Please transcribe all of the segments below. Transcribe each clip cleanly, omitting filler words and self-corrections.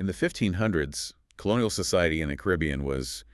In the 1500s, colonial society in the Caribbean was,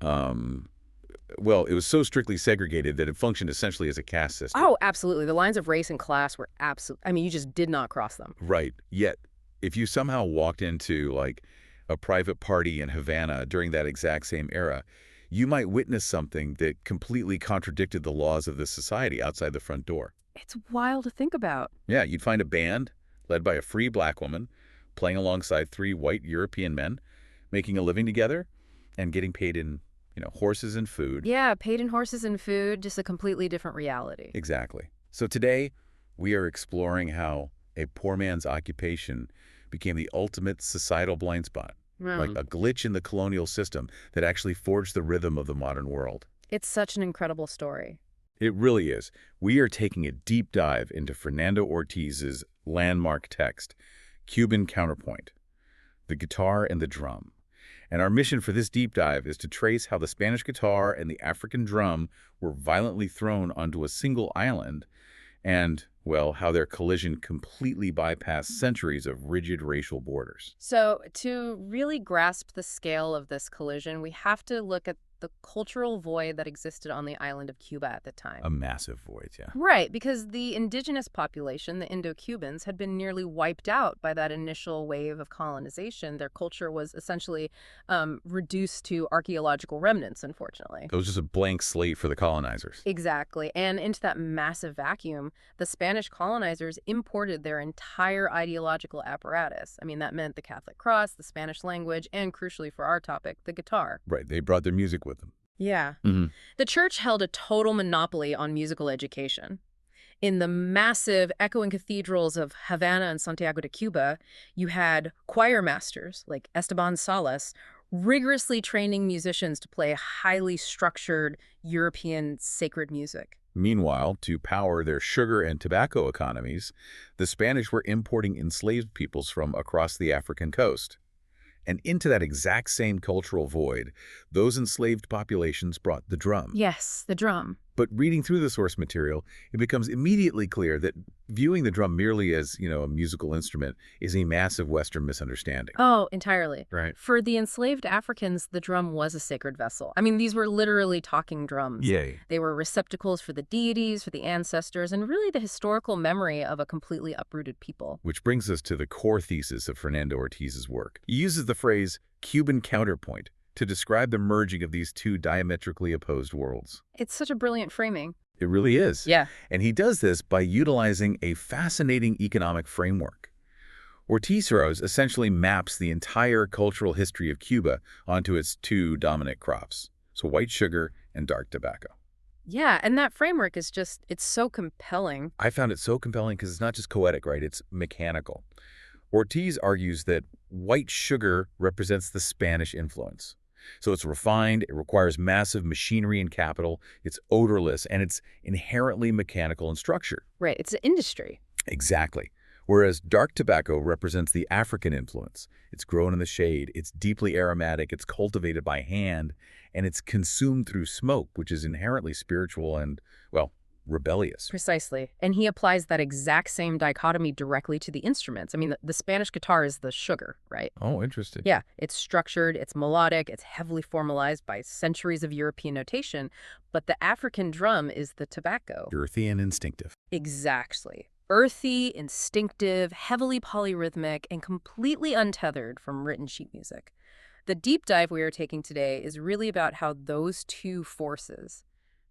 well, it was so strictly segregated that it functioned essentially as a caste system. Oh, absolutely. The lines of race and class were I mean, you just did not cross them. Right. Yet, if you somehow walked into, like, a private party in Havana during that exact same era, you might witness something that completely contradicted the laws of the society outside the front door. It's wild to think about. Yeah, you'd find a band led by a free black woman playing alongside three white European men, making a living together and getting paid in, horses and food. Yeah, paid in horses and food, just a completely different reality. Exactly. So today, we are exploring how a poor man's occupation became the ultimate societal blind spot, like a glitch in the colonial system that actually forged the rhythm of the modern world. It's such an incredible story. It really is. We are taking a deep dive into Fernando Ortiz's landmark text, Cuban Counterpoint, the guitar and the drum. And our mission for this deep dive is to trace how the Spanish guitar and the African drum were violently thrown onto a single island and, well, how their collision completely bypassed centuries of rigid racial borders. So to really grasp the scale of this collision, we have to look at the cultural void that existed on the island of Cuba at the time. A massive void, yeah. Right, because the indigenous population, the Indo-Cubans, had been nearly wiped out by that initial wave of colonization. Their culture was essentially reduced to archaeological remnants, unfortunately. It was just a blank slate for the colonizers. Exactly. And into that massive vacuum, the Spanish colonizers imported their entire ideological apparatus. I mean, that meant the Catholic cross, the Spanish language, and crucially for our topic, the guitar. Right, they brought their music with them. Yeah. Mm-hmm. The church held a total monopoly on musical education. In the massive echoing cathedrals of Havana and Santiago de Cuba, you had choir masters like Esteban Salas rigorously training musicians to play highly structured European sacred music. Meanwhile, to power their sugar and tobacco economies, the Spanish were importing enslaved peoples from across the African coast. And into that exact same cultural void, those enslaved populations brought the drum. Yes, the drum. But reading through the source material, it becomes immediately clear that viewing the drum merely as, a musical instrument is a massive Western misunderstanding. Oh, entirely. Right. For the enslaved Africans, the drum was a sacred vessel. I mean, these were literally talking drums. Yay. They were receptacles for the deities, for the ancestors, and really the historical memory of a completely uprooted people. Which brings us to the core thesis of Fernando Ortiz's work. He uses the phrase Cuban counterpoint to describe the merging of these two diametrically opposed worlds. It's such a brilliant framing. It really is. Yeah. And he does this by utilizing a fascinating economic framework. Ortiz essentially maps the entire cultural history of Cuba onto its two dominant crops, so white sugar and dark tobacco. Yeah, and that framework is it's so compelling. I found it so compelling because it's not just poetic, right? It's mechanical. Ortiz argues that white sugar represents the Spanish influence. So it's refined, it requires massive machinery and capital, it's odorless, and it's inherently mechanical in structure. Right, it's an industry. Exactly. Whereas dark tobacco represents the African influence. It's grown in the shade, it's deeply aromatic, it's cultivated by hand, and it's consumed through smoke, which is inherently spiritual and, well, rebellious. Precisely. And he applies that exact same dichotomy directly to the instruments. I mean, the Spanish guitar is the sugar, right? Oh, interesting. Yeah, it's structured, it's melodic, it's heavily formalized by centuries of European notation, but the African drum is the tobacco. Earthy and instinctive. Exactly. Earthy, instinctive, heavily polyrhythmic, and completely untethered from written sheet music. The deep dive we are taking today is really about how those two forces,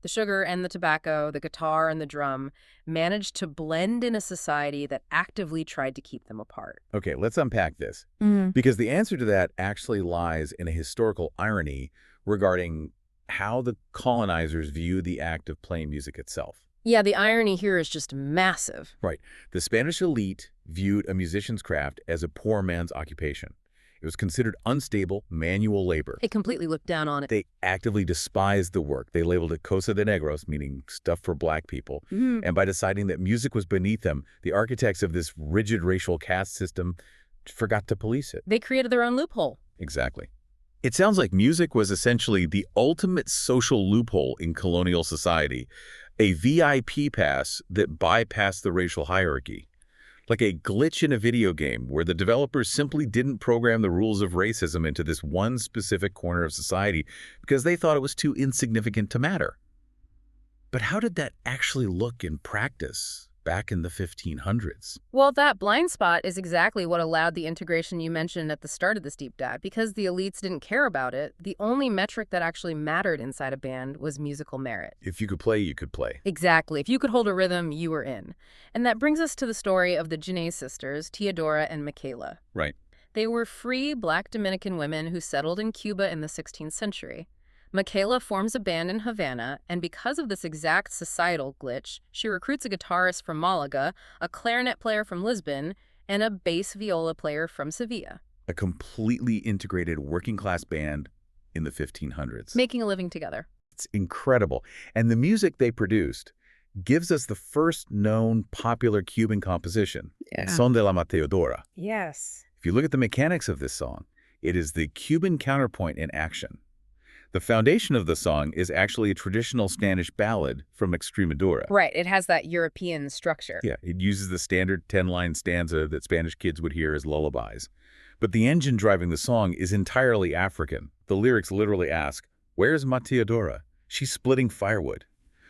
the sugar and the tobacco, the guitar and the drum, managed to blend in a society that actively tried to keep them apart. Okay, let's unpack this. Because the answer to that actually lies in a historical irony regarding how the colonizers viewed the act of playing music itself. Yeah, the irony here is just massive. Right. The Spanish elite viewed a musician's craft as a poor man's occupation. It was considered unstable, manual labor. They completely looked down on it. They actively despised the work. They labeled it cosa de negros, meaning stuff for black people. And by deciding that music was beneath them, the architects of this rigid racial caste system forgot to police it. They created their own loophole. Exactly. It sounds like music was essentially the ultimate social loophole in colonial society, a VIP pass that bypassed the racial hierarchy. Like a glitch in a video game where the developers simply didn't program the rules of racism into this one specific corner of society because they thought it was too insignificant to matter. But how did that actually look in practice back in the 1500s? Well, that blind spot is exactly what allowed the integration you mentioned at the start of this deep dive. Because the elites didn't care about it, the only metric that actually mattered inside a band was musical merit. If you could play, you could play. Exactly. If you could hold a rhythm, you were in. And that brings us to the story of the Genet sisters, Teodora and Michaela. Right. They were free black Dominican women who settled in Cuba in the 16th century. Michaela forms a band in Havana, and because of this exact societal glitch, she recruits a guitarist from Malaga, a clarinet player from Lisbon, and a bass viola player from Sevilla. A completely integrated working-class band in the 1500s. Making a living together. It's incredible. And the music they produced gives us the first known popular Cuban composition, Son de la Mateadora. Yes. If you look at the mechanics of this song, it is the Cuban counterpoint in action. The foundation of the song is actually a traditional Spanish ballad from Extremadura. Right, it has that European structure. Yeah, it uses the standard 10-line stanza that Spanish kids would hear as lullabies. But the engine driving the song is entirely African. The lyrics literally ask, "Where's Mateadora? She's splitting firewood.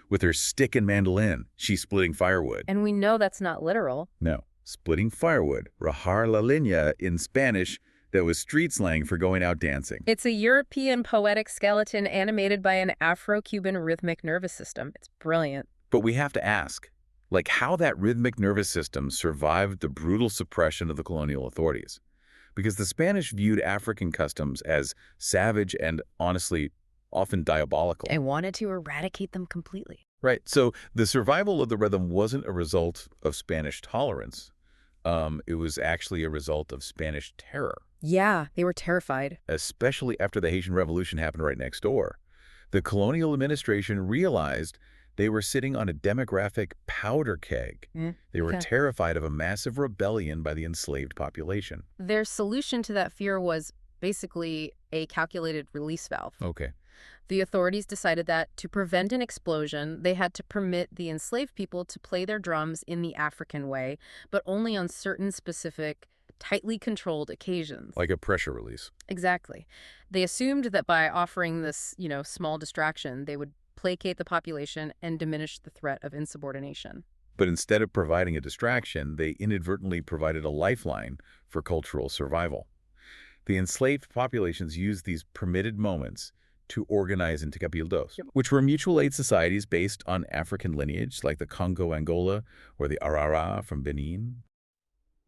With her stick and mandolin, she's splitting firewood." And we know that's not literal. No, splitting firewood, rajar la leña in Spanish, that was street slang for going out dancing. It's a European poetic skeleton animated by an Afro-Cuban rhythmic nervous system. It's brilliant. But we have to ask, like, how that rhythmic nervous system survived the brutal suppression of the colonial authorities. Because the Spanish viewed African customs as savage and, honestly, often diabolical. I wanted to eradicate them completely. Right. So the survival of the rhythm wasn't a result of Spanish tolerance. It was actually a result of Spanish terror. Yeah, they were terrified. Especially after the Haitian Revolution happened right next door. The colonial administration realized they were sitting on a demographic powder keg. They were terrified of a massive rebellion by the enslaved population. Their solution to that fear was basically a calculated release valve. Okay. The authorities decided that to prevent an explosion, they had to permit the enslaved people to play their drums in the African way, but only on certain specific, tightly controlled occasions. Like a pressure release. Exactly. They assumed that by offering this, small distraction, they would placate the population and diminish the threat of insubordination. But instead of providing a distraction, they inadvertently provided a lifeline for cultural survival. The enslaved populations used these permitted moments to organize into cabildos, which were mutual aid societies based on African lineage, like the Congo-Angola or the Arara from Benin.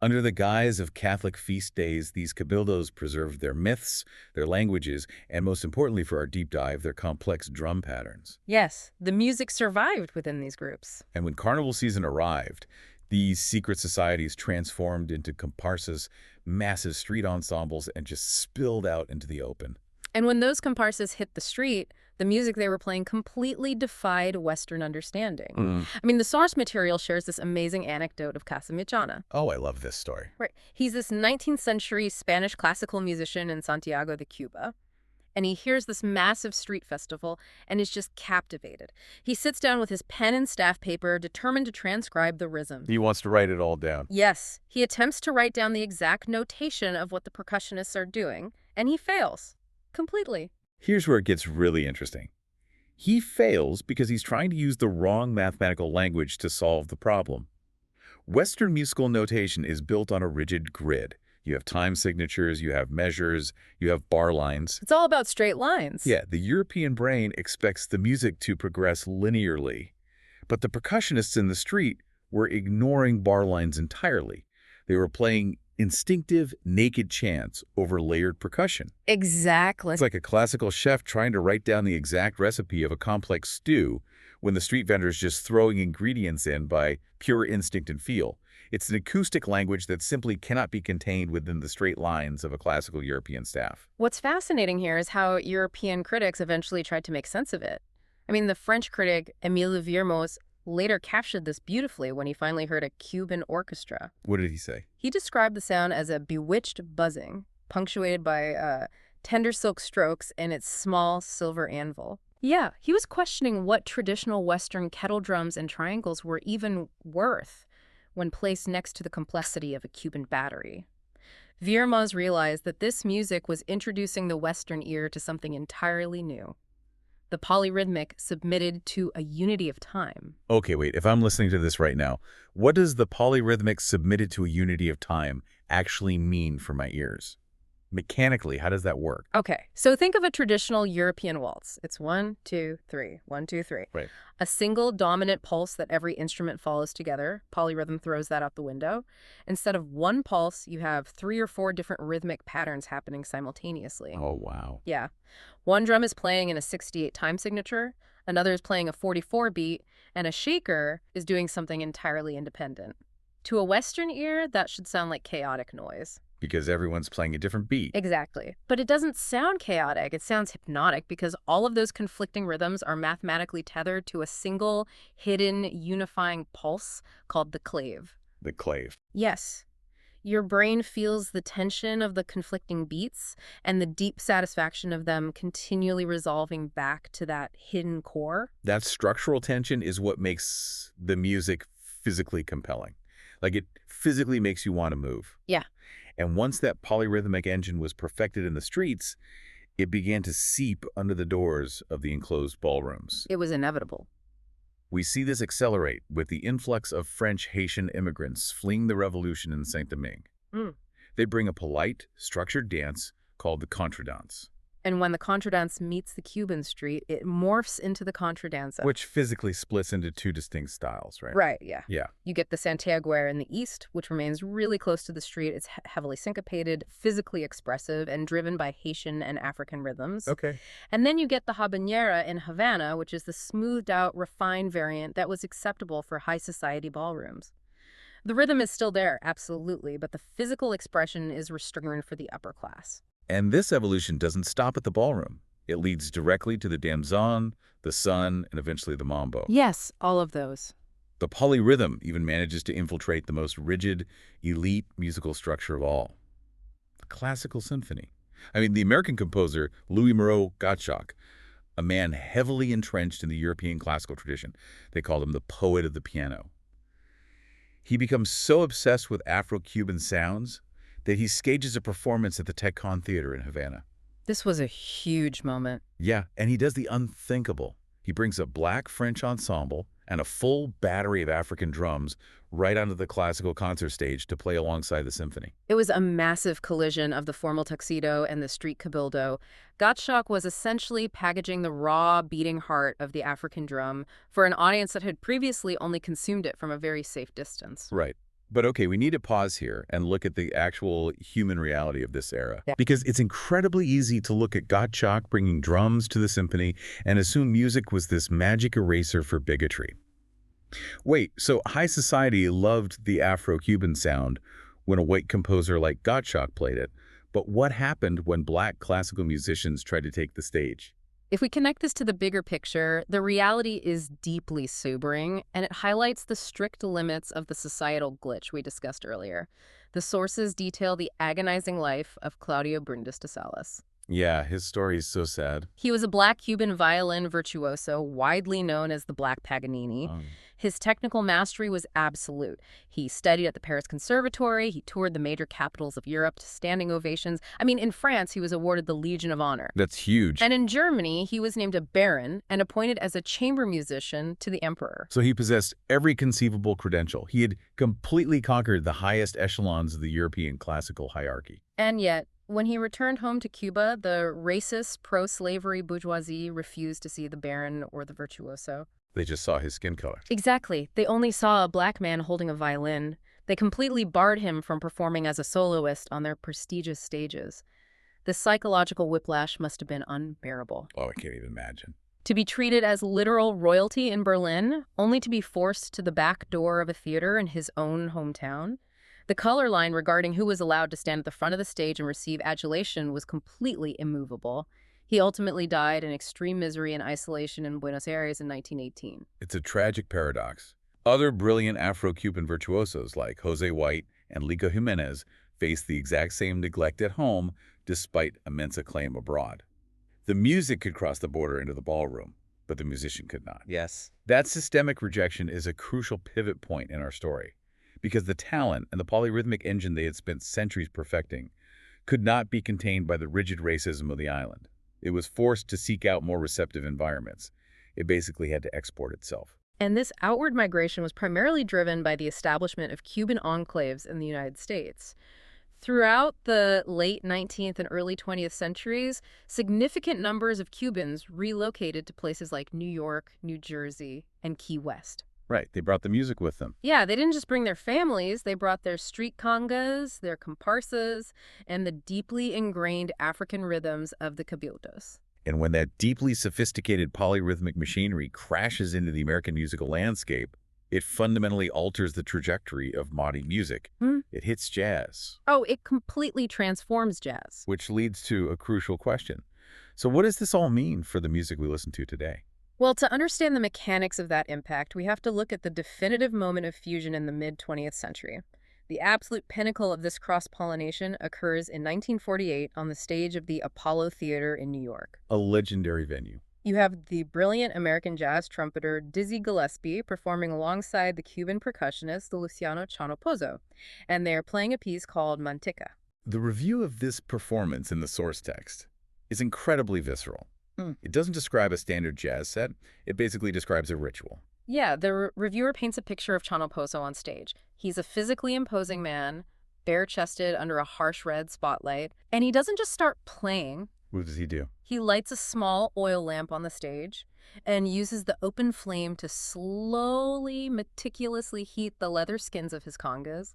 Under the guise of Catholic feast days, these cabildos preserved their myths, their languages, and most importantly for our deep dive, their complex drum patterns. Yes, the music survived within these groups. And when carnival season arrived, these secret societies transformed into comparsas, massive street ensembles, and just spilled out into the open. And when those comparsas hit the street, the music they were playing completely defied Western understanding. I mean, the source material shares this amazing anecdote of Casamichana. Oh, I love this story. Right. He's this 19th century Spanish classical musician in Santiago de Cuba. And he hears this massive street festival and is just captivated. He sits down with his pen and staff paper, determined to transcribe the rhythm. He wants to write it all down. Yes. He attempts to write down the exact notation of what the percussionists are doing, and he fails. Completely. Here's where it gets really interesting. He fails because he's trying to use the wrong mathematical language to solve the problem. Western musical notation is built on a rigid grid. You have time signatures, you have measures, you have bar lines. It's all about straight lines. Yeah, the European brain expects the music to progress linearly. But the percussionists in the street were ignoring bar lines entirely. They were playing instinctive, naked chants over layered percussion. Exactly. It's like a classical chef trying to write down the exact recipe of a complex stew when the street vendor is just throwing ingredients in by pure instinct and feel. It's an acoustic language that simply cannot be contained within the straight lines of a classical European staff. What's fascinating here is how European critics eventually tried to make sense of it. I mean, the French critic Émile Viermos later captured this beautifully when he finally heard a Cuban orchestra. What did he say? He described the sound as a bewitched buzzing, punctuated by tender silk strokes and its small silver anvil. Yeah, he was questioning what traditional Western kettle drums and triangles were even worth when placed next to the complexity of a Cuban battery. Viermas realized that this music was introducing the Western ear to something entirely new. The polyrhythmic submitted to a unity of time. Okay, wait, if I'm listening to this right now, what does the polyrhythmic submitted to a unity of time actually mean for my ears? Mechanically, how does that work? Okay, so think of a traditional European waltz. It's 1, 2, 3, 1, 2, 3. Right. A single dominant pulse that every instrument follows together. Polyrhythm throws that out the window. Instead of one pulse, you have 3 or 4 different rhythmic patterns happening simultaneously. Oh, wow. Yeah. One drum is playing in a 68 time signature, another is playing a 44 beat, and a shaker is doing something entirely independent. To a Western ear, that should sound like chaotic noise. Because everyone's playing a different beat. Exactly. But it doesn't sound chaotic. It sounds hypnotic because all of those conflicting rhythms are mathematically tethered to a single, hidden, unifying pulse called the clave. The clave. Yes. Your brain feels the tension of the conflicting beats and the deep satisfaction of them continually resolving back to that hidden core. That structural tension is what makes the music physically compelling. Like, it physically makes you want to move. Yeah. And once that polyrhythmic engine was perfected in the streets, it began to seep under the doors of the enclosed ballrooms. It was inevitable. We see this accelerate with the influx of French Haitian immigrants fleeing the revolution in Saint-Domingue. Mm. They bring a polite, structured dance called the contradance, And when the contradance meets the Cuban street, it morphs into the contradanza. which physically splits into 2 distinct styles, right? Right, yeah. Yeah. You get the Santiaguera in the east, which remains really close to the street. It's heavily syncopated, physically expressive, and driven by Haitian and African rhythms. Okay. And then you get the habanera in Havana, which is the smoothed-out, refined variant that was acceptable for high society ballrooms. The rhythm is still there, absolutely, but the physical expression is restrained for the upper class. And this evolution doesn't stop at the ballroom. It leads directly to the damson, the sun, and eventually the mambo. Yes, all of those. The polyrhythm even manages to infiltrate the most rigid, elite musical structure of all, the classical symphony. I mean, the American composer Louis Moreau Gottschalk, a man heavily entrenched in the European classical tradition. They called him the poet of the piano. He becomes so obsessed with Afro-Cuban sounds that he stages a performance at the Tecon Theater in Havana. This was a huge moment. Yeah, and he does the unthinkable. He brings a black French ensemble and a full battery of African drums right onto the classical concert stage to play alongside the symphony. It was a massive collision of the formal tuxedo and the street cabildo. Gottschalk was essentially packaging the raw, beating heart of the African drum for an audience that had previously only consumed it from a very safe distance. Right. But okay, we need to pause here and look at the actual human reality of this era. Yeah. Because it's incredibly easy to look at Gottschalk bringing drums to the symphony and assume music was this magic eraser for bigotry. Wait, so high society loved the Afro-Cuban sound when a white composer like Gottschalk played it, but what happened when black classical musicians tried to take the stage? If we connect this to the bigger picture, the reality is deeply sobering, and it highlights the strict limits of the societal glitch we discussed earlier. The sources detail the agonizing life of Claudio Brindis de Salas. Yeah, his story is so sad. He was a black Cuban violin virtuoso, widely known as the Black Paganini. His technical mastery was absolute. He studied at the Paris Conservatory. He toured the major capitals of Europe to standing ovations. I mean, in France, he was awarded the Legion of Honor. That's huge. And in Germany, he was named a baron and appointed as a chamber musician to the emperor. So he possessed every conceivable credential. He had completely conquered the highest echelons of the European classical hierarchy. And yet, when he returned home to Cuba, the racist, pro-slavery bourgeoisie refused to see the baron or the virtuoso. They just saw his skin color. Exactly. They only saw a black man holding a violin. They completely barred him from performing as a soloist on their prestigious stages. The psychological whiplash must have been unbearable. Oh, I can't even imagine. To be treated as literal royalty in Berlin, only to be forced to the back door of a theater in his own hometown. The color line regarding who was allowed to stand at the front of the stage and receive adulation was completely immovable. He ultimately died in extreme misery and isolation in Buenos Aires in 1918. It's a tragic paradox. Other brilliant Afro-Cuban virtuosos like Jose White and Lico Jimenez faced the exact same neglect at home despite immense acclaim abroad. The music could cross the border into the ballroom, but the musician could not. Yes. That systemic rejection is a crucial pivot point in our story, because the talent and the polyrhythmic engine they had spent centuries perfecting could not be contained by the rigid racism of the island. It was forced to seek out more receptive environments. It basically had to export itself. And this outward migration was primarily driven by the establishment of Cuban enclaves in the United States. Throughout the late 19th and early 20th centuries, significant numbers of Cubans relocated to places like New York, New Jersey, and Key West. Right, they brought the music with them. Yeah, they didn't just bring their families, they brought their street congas, their comparsas, and the deeply ingrained African rhythms of the cabildos. And when that deeply sophisticated polyrhythmic machinery crashes into the American musical landscape, it fundamentally alters the trajectory of modern music. It hits jazz. Oh, it completely transforms jazz. Which leads to a crucial question. So what does this all mean for the music we listen to today? Well, to understand the mechanics of that impact, we have to look at the definitive moment of fusion in the mid-20th century. The absolute pinnacle of this cross-pollination occurs in 1948 on the stage of the Apollo Theater in New York. A legendary venue. You have the brilliant American jazz trumpeter Dizzy Gillespie performing alongside the Cuban percussionist Luciano Chanopozo, and they're playing a piece called Mantica. The review of this performance in the source text is incredibly visceral. It doesn't describe a standard jazz set. It basically describes a ritual. Yeah, the reviewer paints a picture of Chanopozo on stage. He's a physically imposing man, bare-chested under a harsh red spotlight, and he doesn't just start playing. What does he do? He lights a small oil lamp on the stage and uses the open flame to slowly, meticulously heat the leather skins of his congas.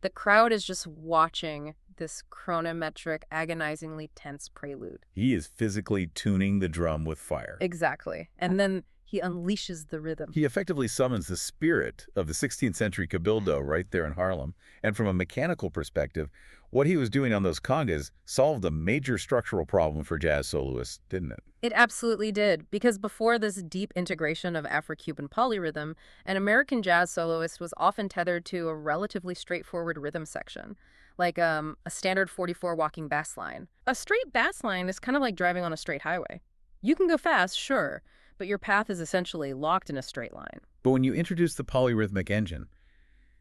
The crowd is just watching this chronometric, agonizingly tense prelude. He is physically tuning the drum with fire. Exactly. And then he unleashes the rhythm. He effectively summons the spirit of the 16th century cabildo right there in Harlem. And from a mechanical perspective, what he was doing on those congas solved a major structural problem for jazz soloists, didn't it? It absolutely did, because before this deep integration of Afro-Cuban polyrhythm, an American jazz soloist was often tethered to a relatively straightforward rhythm section, like a standard 44 walking bass line. A straight bass line is kind of like driving on a straight highway. You can go fast, sure, but your path is essentially locked in a straight line. But when you introduce the polyrhythmic engine,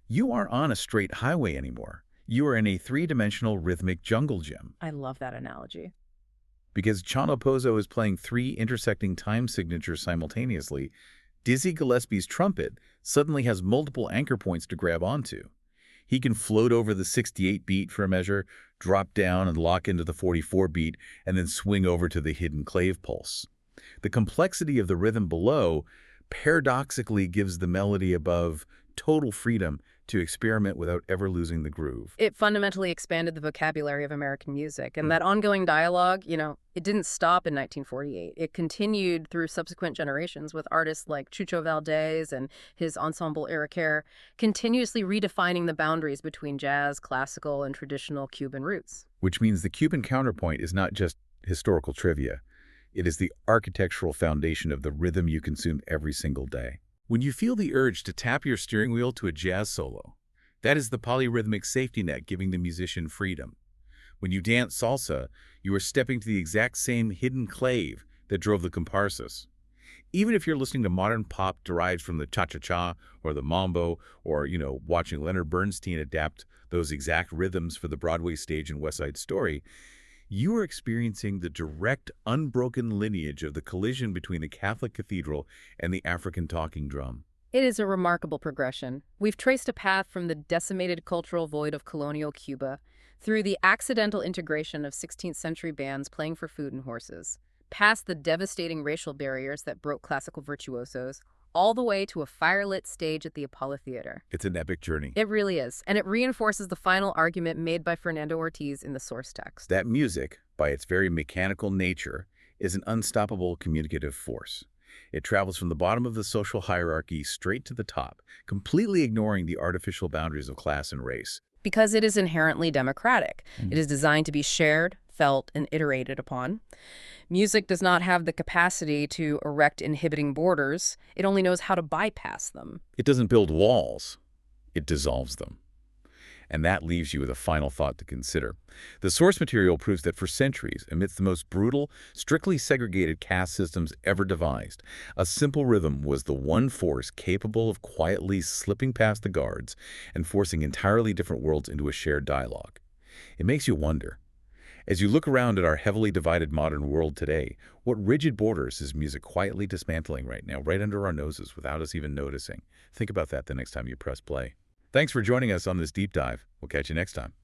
you aren't on a straight highway anymore. You are in a three-dimensional rhythmic jungle gym. I love that analogy. Because Chanopozo is playing three intersecting time signatures simultaneously, Dizzy Gillespie's trumpet suddenly has multiple anchor points to grab onto. He can float over the 68 beat for a measure, drop down and lock into the 44 beat, and then swing over to the hidden clave pulse. The complexity of the rhythm below paradoxically gives the melody above total freedom to experiment without ever losing the groove. It fundamentally expanded the vocabulary of American music, and that ongoing dialogue, it didn't stop in 1948. It continued through subsequent generations with artists like Chucho Valdés and his ensemble Iraquere, continuously redefining the boundaries between jazz, classical, and traditional Cuban roots. Which means the Cuban counterpoint is not just historical trivia. It is the architectural foundation of the rhythm you consume every single day. When you feel the urge to tap your steering wheel to a jazz solo, that is the polyrhythmic safety net giving the musician freedom. When you dance salsa, you are stepping to the exact same hidden clave that drove the comparsas. Even if you're listening to modern pop derived from the cha-cha-cha or the mambo or, watching Leonard Bernstein adapt those exact rhythms for the Broadway stage in West Side Story, you are experiencing the direct, unbroken lineage of the collision between the Catholic cathedral and the African talking drum. It is a remarkable progression. We've traced a path from the decimated cultural void of colonial Cuba through the accidental integration of 16th century bands playing for food and horses, past the devastating racial barriers that broke classical virtuosos, all the way to a firelit stage at the Apollo Theater. It's an epic journey. It really is, and it reinforces the final argument made by Fernando Ortiz in the source text. That music, by its very mechanical nature, is an unstoppable communicative force. It travels from the bottom of the social hierarchy straight to the top, completely ignoring the artificial boundaries of class and race. Because it is inherently democratic. It is designed to be shared, felt, and iterated upon. Music does not have the capacity to erect inhibiting borders. It only knows how to bypass them. It doesn't build walls. It dissolves them. And that leaves you with a final thought to consider. The source material proves that for centuries, amidst the most brutal, strictly segregated caste systems ever devised, a simple rhythm was the one force capable of quietly slipping past the guards and forcing entirely different worlds into a shared dialogue. It makes you wonder, as you look around at our heavily divided modern world today, what rigid borders is music quietly dismantling right now, right under our noses, without us even noticing? Think about that the next time you press play. Thanks for joining us on this deep dive. We'll catch you next time.